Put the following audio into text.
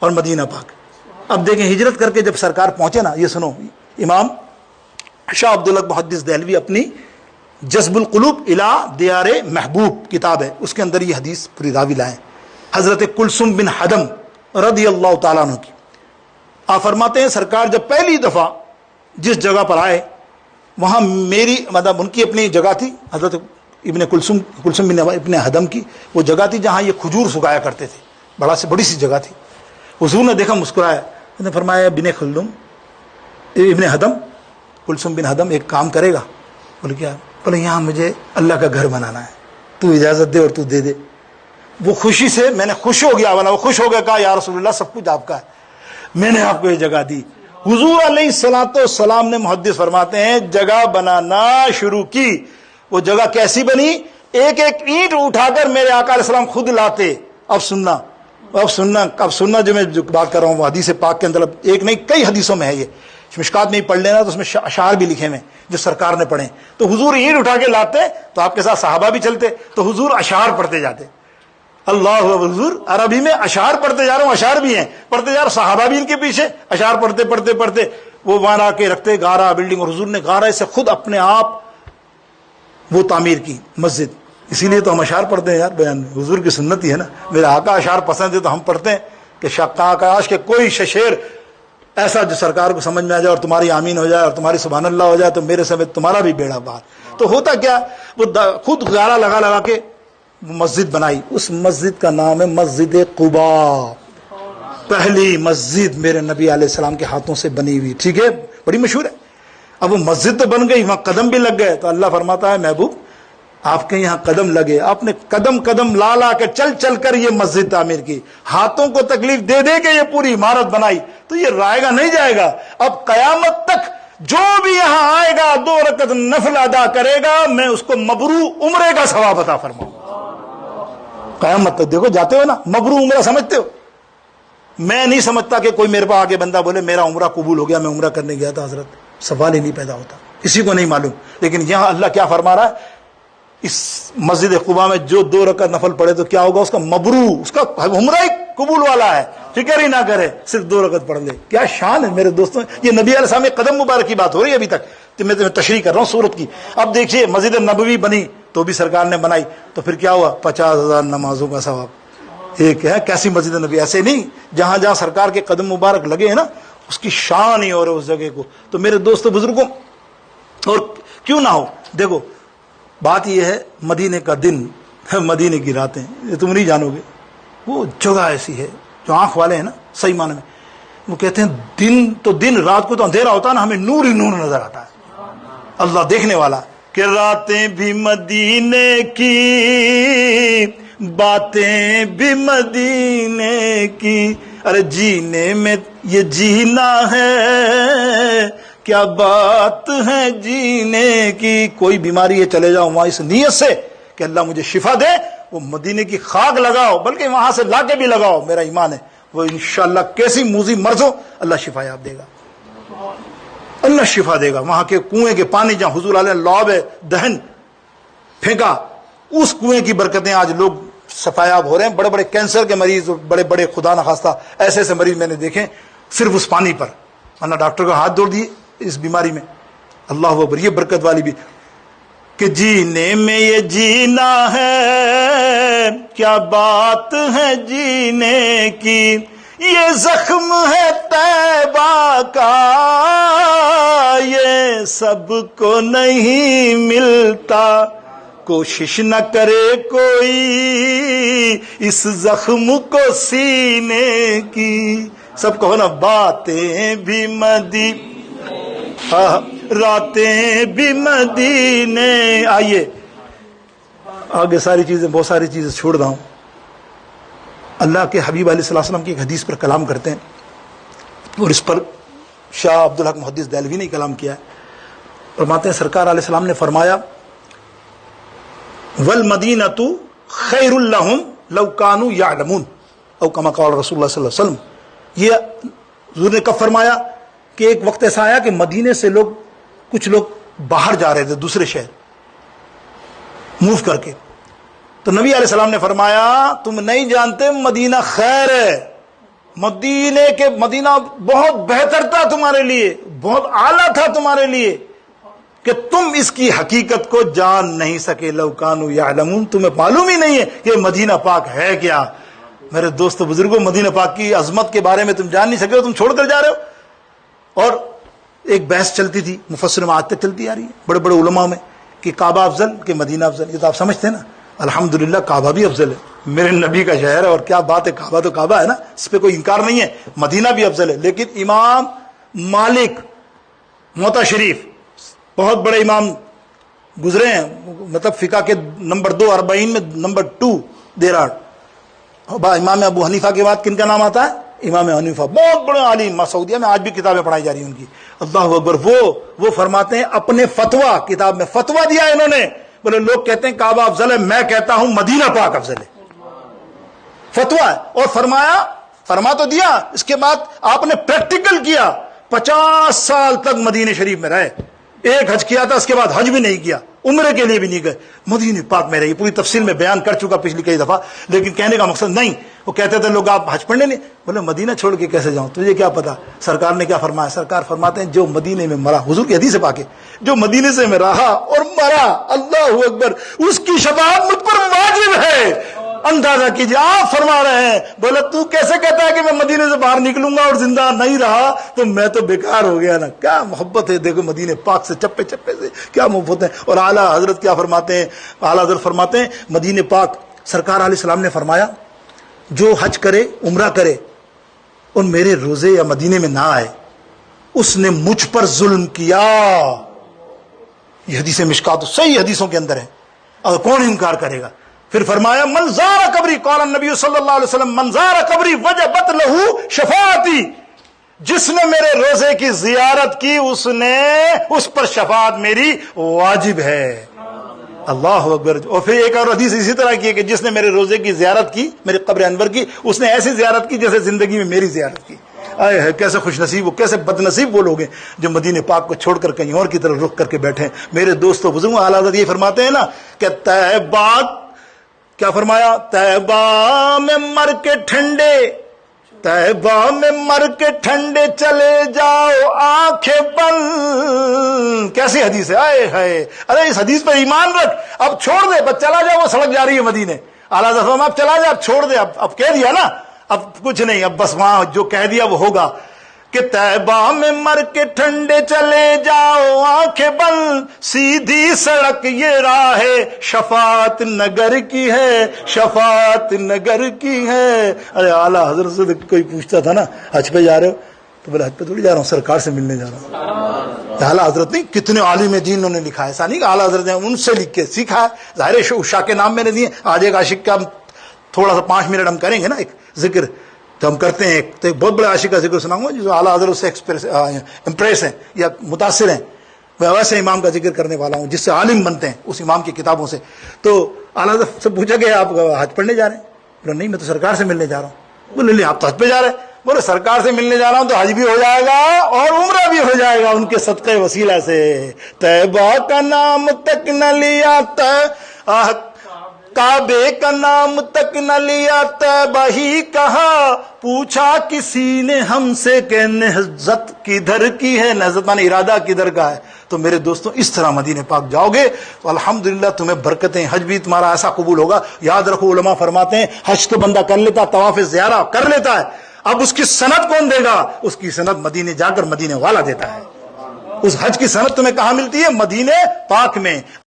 اور مدینہ پاک. اب دیکھیں ہجرت کر کے جب سرکار پہنچے نا, یہ سنو, امام شاہ عبدالحق محدث دہلوی اپنی جذب القلوب الی دیار محبوب کتاب ہے, اس کے اندر یہ حدیث پوری راوی لائیں, حضرت کلثوم بن حدم رضی اللہ تعالیٰ عنہ کی. آپ فرماتے ہیں سرکار جب پہلی دفعہ جس جگہ پر آئے وہاں میری مطلب ان کی اپنی جگہ تھی, حضرت ابن کلثوم بن ابن حدم کی وہ جگہ تھی جہاں یہ کھجور سکایا کرتے تھے, بڑی سی جگہ تھی. حضور نے دیکھا مسکرایا, نے فرمایا ابن حدم, کلثوم بن حدم ایک کام کرے گا؟ بولے کیا؟ بولے یہاں مجھے اللہ کا گھر بنانا ہے, تو اجازت دے اور تو دے دے. وہ خوشی سے, میں نے خوش ہو گیا, وہ خوش ہو گیا, کہا یا رسول اللہ سب کچھ آپ کا ہے, میں نے آپ کو یہ جگہ دی. حضور علیہ الصلوۃ والسلام نے, محدث فرماتے ہیں, جگہ بنانا شروع کی. وہ جگہ کیسی بنی؟ ایک ایک اینٹ اٹھا کر میرے آقا علیہ السلام خود لاتے. اب سننا جو میں بات کر رہا ہوں وہ حدیث پاک کے اندر ایک نہیں کئی حدیثوں میں ہے. یہ مشکات میں ہی پڑھ لینا تو اس میں اشعار بھی لکھے ہوئے جو سرکار نے پڑھے. تو حضور اینٹ اٹھا کے لاتے تو آپ کے ساتھ صحابہ بھی چلتے, تو حضور اشعار پڑھتے جاتے. اللہ حضور عربی میں اشعار پڑھتے جا رہا ہوں, اشعار بھی ہیں پڑھتے جا رہا ہوں, صحابہ بھی ان کے پیچھے اشعار پڑھتے وہ وہاں کے رکھتے گارا بلڈنگ, اور حضور نے گارا سے خود اپنے آپ وہ تعمیر کی مسجد. اسی لیے تو ہم اشعار پڑھتے ہیں یار, بیان حضور کی سنت ہی ہے نا. میرا آقا اشعار پسند ہے تو ہم پڑھتے ہیں کہ کاش کے کوئی شعر ایسا جو سرکار کو سمجھ میں آ جائے اور تمہاری آمین ہو جائے اور تمہاری سبحان اللہ ہو جائے تو میرے سمیت تمہارا بھی بیڑا پار. تو ہوتا کیا, وہ خود گارا لگا کے مسجد بنائی. اس مسجد کا نام ہے مسجد قباء, پہلی مسجد میرے نبی علیہ السلام کے ہاتھوں سے بنی ہوئی. ٹھیک ہے, بڑی مشہور ہے. اب وہ مسجد تو بن گئی, وہاں قدم بھی لگ گئے. تو اللہ فرماتا ہے محبوب آپ کے یہاں قدم لگے, آپ نے قدم لا کر چل کر یہ مسجد تعمیر کی, ہاتھوں کو تکلیف دے کے یہ پوری عمارت بنائی, تو یہ رائے گا نہیں جائے گا. اب قیامت تک جو بھی یہاں آئے گا 2 رکعت نفل ادا کرے گا, میں اس کو مبرور عمرے کا ثواب عطا فرماؤں. قیامت تک دیکھو جاتے ہو نا, مبرور عمرہ سمجھتے ہو. میں نہیں سمجھتا کہ کوئی میرے پاس آگے بندہ بولے میرا عمرہ قبول ہو گیا, میں عمرہ کرنے گیا تھا حضرت, سوال ہی نہیں پیدا ہوتا, کسی کو نہیں معلوم. لیکن یہاں اللہ کیا فرما رہا ہے, اس مسجد قباء میں جو 2 رکعت نفل پڑھے تو کیا ہوگا, اس کا مبرور, اس کا عمرہ ہی قبول والا ہے, فکر ہی نہ کرے, صرف 2 رکعت پڑھ لے. کیا شان ہے میرے دوستوں. یہ نبی علیہ السلام قدم مبارک کی بات ہو رہی ہے ابھی تک, تو میں تشریح کر رہا ہوں سورت کی. اب دیکھیے مسجد نبوی بنی تو بھی سرکار نے بنائی, تو پھر کیا ہوا, 50,000 نمازوں کا ثواب. ایک ہے کیسی مسجد نبی, ایسے نہیں جہاں جہاں سرکار کے قدم مبارک لگے ہیں نا, اس کی شان ہی اور اس جگہ کو. تو میرے دوستوں بزرگوں, اور کیوں نہ ہو, دیکھو بات یہ ہے, مدینے کا دن, مدینے کی راتیں, یہ تم نہیں جانو گے. وہ جگہ ایسی ہے, جو آنکھ والے ہیں نا صحیح معنی میں, وہ کہتے ہیں دن تو دن, رات کو تو اندھیرا ہوتا ہے نا, ہمیں نور ہی نور نظر آتا ہے. اللہ دیکھنے والا, کہ راتیں بھی مدینے کی, باتیں بھی مدینے کی, ارے جینے میں یہ جینا ہے, کیا بات ہے جینے کی. کوئی بیماری ہے چلے جاؤ وہاں اس نیت سے کہ اللہ مجھے شفا دے, وہ مدینے کی خاک لگاؤ, بلکہ وہاں سے لا کے بھی لگاؤ, میرا ایمان ہے وہ انشاءاللہ کیسی موذی مرض ہو اللہ شفا یاب دے گا, اللہ شفا دے گا. وہاں کے کنویں کے پانی جہاں حضور علیہ لعاب دہن پھینکا, اس کنویں کی برکتیں آج لوگ شفایاب ہو رہے ہیں. بڑے بڑے کینسر کے مریض, بڑے بڑے خدا نخواستہ ایسے ایسے مریض میں نے دیکھے صرف اس پانی پر, ورنہ ڈاکٹر کا ہاتھ جوڑ دیے اس بیماری میں. اللہ اکبر, یہ برکت والی بھی, کہ جینے میں یہ جینا ہے, کیا بات ہے جینے کی, یہ زخم ہے طیبہ کا, یہ سب کو نہیں ملتا, کوشش نہ کرے کوئی اس زخم کو سینے کی. سب کہو نا, باتیں بھی راتیں بھی مدینے. آئیے آگے ساری چیزیں, بہت ساری چیزیں چھوڑ رہا ہوں. اللہ کے حبیب علیہ الصلوۃ والسلام کی ایک حدیث پر کلام کرتے ہیں, اور اس پر شاہ عبدالحق محدث دہلوی نے کلام کیا ہے. فرماتے ہیں سرکار علیہ السلام نے فرمایا, والمدینۃ خیر لہم لو کانوا یعلمون, او کما قال رسول اللہ صلی اللہ علیہ وسلم. یہ حضور نے کب فرمایا کہ ایک وقت ایسا آیا کہ مدینے سے کچھ لوگ باہر جا رہے تھے دوسرے شہر موو کر کے, تو نبی علیہ السلام نے فرمایا تم نہیں جانتے مدینہ خیر ہے, مدینے کے مدینہ بہت بہتر تھا تمہارے لیے، بہت اعلیٰ تھا تمہارے لیے کہ تم اس کی حقیقت کو جان نہیں سکے. لو کانوا یعلمون، تمہیں معلوم ہی نہیں ہے کہ مدینہ پاک ہے کیا. میرے دوستو بزرگوں، مدینہ پاک کی عظمت کے بارے میں تم جان نہیں سکے ہو، تم چھوڑ کر جا رہے ہو. اور ایک بحث چلتی تھی مفسر میں آج تک چلتی آ رہی ہے بڑے بڑے علماء میں کہ کعبہ افضل کہ مدینہ افضل. یہ تو آپ سمجھتے ہیں نا. الحمدللہ کعبہ بھی افضل ہے، میرے نبی کا شہر ہے، اور کیا بات ہے، کعبہ تو کعبہ ہے نا، اس پہ کوئی انکار نہیں ہے. مدینہ بھی افضل ہے. لیکن امام مالک موطا شریف، بہت بڑے امام گزرے ہیں، مطلب فقہ کے نمبر 2 40 میں نمبر 2 دیر آر. امام ابو حنیفہ کے بعد کن کا نام آتا ہے؟ امام حنیفہ، بہت بڑے عالم. سعودیہ میں آج بھی کتابیں پڑھائی جا رہی ہیں ان کی. اللہ اکبر. وہ فرماتے ہیں اپنے فتوا کتاب میں فتوا دیا انہوں نے، بولے لوگ کہتے ہیں کعبہ افضل ہے، میں کہتا ہوں مدینہ پاک افضل ہے. فتوا ہے. اور فرما تو دیا، اس کے بعد آپ نے پریکٹیکل کیا. 50 سال تک مدینہ شریف میں رہے، ایک حج کیا تھا، اس کے بعد حج بھی نہیں کیا، عمرے کے لیے بھی نہیں گئے، مدینہ پاک میں رہی. پوری تفصیل میں بیان کر چکا پچھلی کئی دفعہ، لیکن کہنے کا مقصد نہیں. وہ کہتے تھے لوگ آپ حج پڑھنے نہیں، بولے مدینہ چھوڑ کے کیسے جاؤں، تجھے کیا پتا. سرکار نے کیا فرمایا؟ سرکار فرماتے ہیں جو مدینے میں مرا، حضور کی حدیث پاک ہے، جو مدینے سے میں رہا اور مرا، اللہ اکبر، اس کی شفاعت مجھ پر واجب ہے. اندازہ کیجیے، آپ فرما رہے ہیں. بولے تو کیسے کہتا ہے کہ میں مدینے سے باہر نکلوں گا اور زندہ نہیں رہا تو میں تو بیکار ہو گیا نا. کیا محبت ہے، دیکھو مدینے پاک سے چپے چپے سے کیا محبت ہے. اور اعلیٰ حضرت کیا فرماتے ہیں؟ اعلیٰ حضرت فرماتے ہیں مدینے پاک، سرکار علیہ السلام نے فرمایا جو حج کرے عمرہ کرے اور میرے روزے یا مدینے میں نہ آئے، اس نے مجھ پر ظلم کیا. یہ حدیث مشکات صحیح حدیثوں کے اندر ہے، اور کون انکار کرے گا. پھر فرمایا من زار قبری، قال النبی صلی اللہ علیہ وسلم من زار قبری وجبت لہ شفاعتی، جس نے میرے روزے کی زیارت کی اس پر شفاعت میری واجب ہے. اللہ اکبر. اور پھر ایک اور حدیث اسی طرح کی ہے کہ جس نے میرے روزے کی زیارت کی، میرے قبر انور کی، اس نے ایسی زیارت کی جیسے زندگی میں میری زیارت کی. آئے ہے کیسے خوش نصیب، کیسے بد نصیب وہ لوگ ہیں جو مدینہ پاک کو چھوڑ کر کہیں اور کی طرف رخ کر کے بیٹھے ہیں. میرے دوستو بزرگوں، اعلیٰ حضرت یہ فرماتے ہیں نا کہ طیبہ، کیا فرمایا؟ طیبہ میں مر کے ٹھنڈے، طیبہ میں مر کے ٹھنڈے چلے جاؤ آنکھیں بند. کیسی حدیث ہے، آئے ہے. ارے اس حدیث پر ایمان رکھ، اب چھوڑ دے، بس چلا جا، وہ سڑک جا رہی ہے مدینے. اعلیٰ حضرت اب چلا جا، اب چھوڑ دے، اب کہہ دیا نا، اب کچھ نہیں، اب بس وہاں جو کہہ دیا وہ ہوگا کہ طیبہ میں مر کے ٹھنڈے چلے جاؤ آنکھیں بند، سیدھی سڑک یہ راہ شفاعت نگر کی ہے، شفاعت نگر کی ہے. ارے اعلیٰ حضرت سے کوئی پوچھتا تھا نا حج پہ جا رہے ہو، تو بولے حج پہ تھوڑی جا رہا ہوں، سرکار سے ملنے جا رہا ہوں. اعلیٰ حضرت نہیں، کتنے عالم دین انہوں نے لکھا ہے، ایسا نہیں کہ اعلیٰ حضرت نے ان سے لکھ کے سیکھا ہے. ظاہر شاہ کے نام میں نے دیے. آج ایک عاشق کا تھوڑا سا 5 منٹ ہم کریں گے نا ایک ذکر، تو ہم کرتے ہیں تو ایک بہت بڑے عاشق کا ذکر سناؤں گا جو اعلیٰ حضرت سے امپریس ہیں یا متاثر ہیں. میں ویسے امام کا ذکر کرنے والا ہوں جس سے عالم بنتے ہیں اس امام کی کتابوں سے. تو اعلیٰ حضرت سے پوچھا کہ آپ حج پڑھنے جا رہے ہیں؟ بولے نہیں، میں تو سرکار سے ملنے جا رہا ہوں. بولے نہیں، آپ تو حج پہ جا رہے ہیں. بولے سرکار سے ملنے جا رہا ہوں تو حج بھی ہو جائے گا اور عمرہ بھی ہو جائے گا ان کے صدقے وسیلہ سے. طیبہ کا نام تک نہ لیا، کعبے کا نام تک نہ لیا، طیبہ ہی کہا، پوچھا کسی نے ہم سے کہ نہضت کدھر کی ہے، نہضت مانے ارادہ کدھر کا ہے. تو میرے دوستوں اس طرح مدینہ پاک جاؤ گے تو الحمدللہ تمہیں برکتیں، حج بھی تمہارا ایسا قبول ہوگا. یاد رکھو علماء فرماتے ہیں حج تو بندہ کر لیتا، طواف زیارہ کر لیتا ہے، اب اس کی سند کون دے گا؟ اس کی سند مدینہ جا کر مدینہ والا دیتا ہے. اس حج کی سند تمہیں کہاں ملتی ہے؟ مدینہ پاک میں.